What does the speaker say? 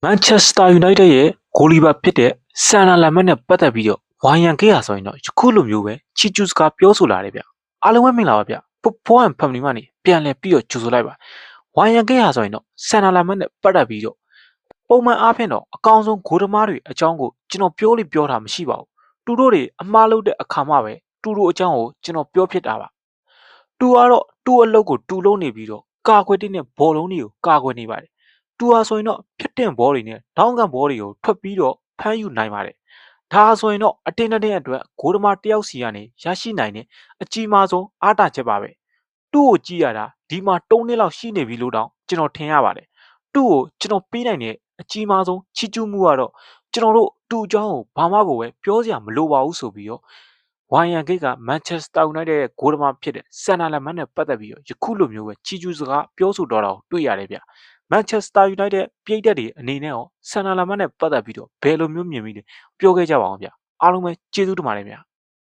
Manchester United ရဲ့ဂိုလီဘာဖြစ်တဲ့ဆန်နာလမ်မတ်နဲ့ပတ်သက်ပြီးတော့ဝိုင်ရန်ခဲ့ရဆိုရင်တော့ယခုလိုမျိုးပဲချီကျူးစကားပြောဆိုလာတယ်ဗျအားလုံးပဲမင်္ဂလာပါဗျဖိုးအန်ဖမ်လီကနေပြန်လည်ပြီးတော့ကြိုဆိုလိုက်ပါဝိုင်ရန်ခဲ့ရဆိုရင်တော့ဆန်နာလမ်မတ်နဲ့ပတ်သက်ပြီးတော့ပုံမှန်အားဖြင့်တော့အကောင်ဆုံးဂိုးသမားတွေအကြောင်းကိုကျွန်တော်ပြောတာမရှိပါဘူးတူတို့တွေအမှားလုပ်တဲ့အခါမှပဲတူတို့အကြောင်းကိုကျွန်တော်ပြောဖြစ်တာပါတူကတော့တူအလုပ်ကိုတူလုံးနေပြီးတော့ကာကွယ်တဲ့နဲ့ဘောလုံးတွေကိုကာကွယ်နေပါတယ်တူဟာဆိုရင်တော့ဖြစ်တဲ့ဘောတွေနဲ့ဒေါင်းကန်ဘောတွေကိုထွက်ပြီးတော့ဖမ်းယူနိုင်ပါတယ်ဒါဆိုရင်တော့အတင်းအတင်းအတွက်ဂိုးသမားတယောက်စီကနေရရှိနိုင်တဲ့အကြီးမားဆုံးအားတာချက်ပါပဲတူ့ကိုကြည့်ရတာဒီမှာ3နှစ်လောက်ရှိနေပြီလို့တောင်ကျွန်တော်ထင်ရပါတယ်တူ့ကိုကျွန်တော်ပေးနိုင်တဲ့အကြီးမားဆုံးချီးကျူးမှုကတော့ကျွန်တော်တို့တူအကြောင်းကိုဘာမှကိုပဲပြောစရာမလိုပါဘူးဆိုပြီးတော့ဝိုင်ယန်ဂိတ်ကမန်ချက်စတာယူနိုက်တက်ရဲ့ဂိုးသမားဖြစ်တဲ့ဆန်နာလမ်မန်နဲ့ပတ်သက်ပြီးတော့ယခုလိုမျိုးပဲချီးကျူးစကားပြောဆိုတော့တာကိုတွေ့ရတယ်ဗျမန်ချက်စတာယူနိုက်တက်ပြည်သက်တွေအနေနဲ့ရောဆန်နာလမ်မန်နဲ့ပတ်သက်ပြီးတော့ဘယ်လိုမျိုးမြင်မိလဲပြောခဲ့ကြပါအောင်ဗျအားလုံးပဲကျေးဇူးတင်ပါတယ်ဗျ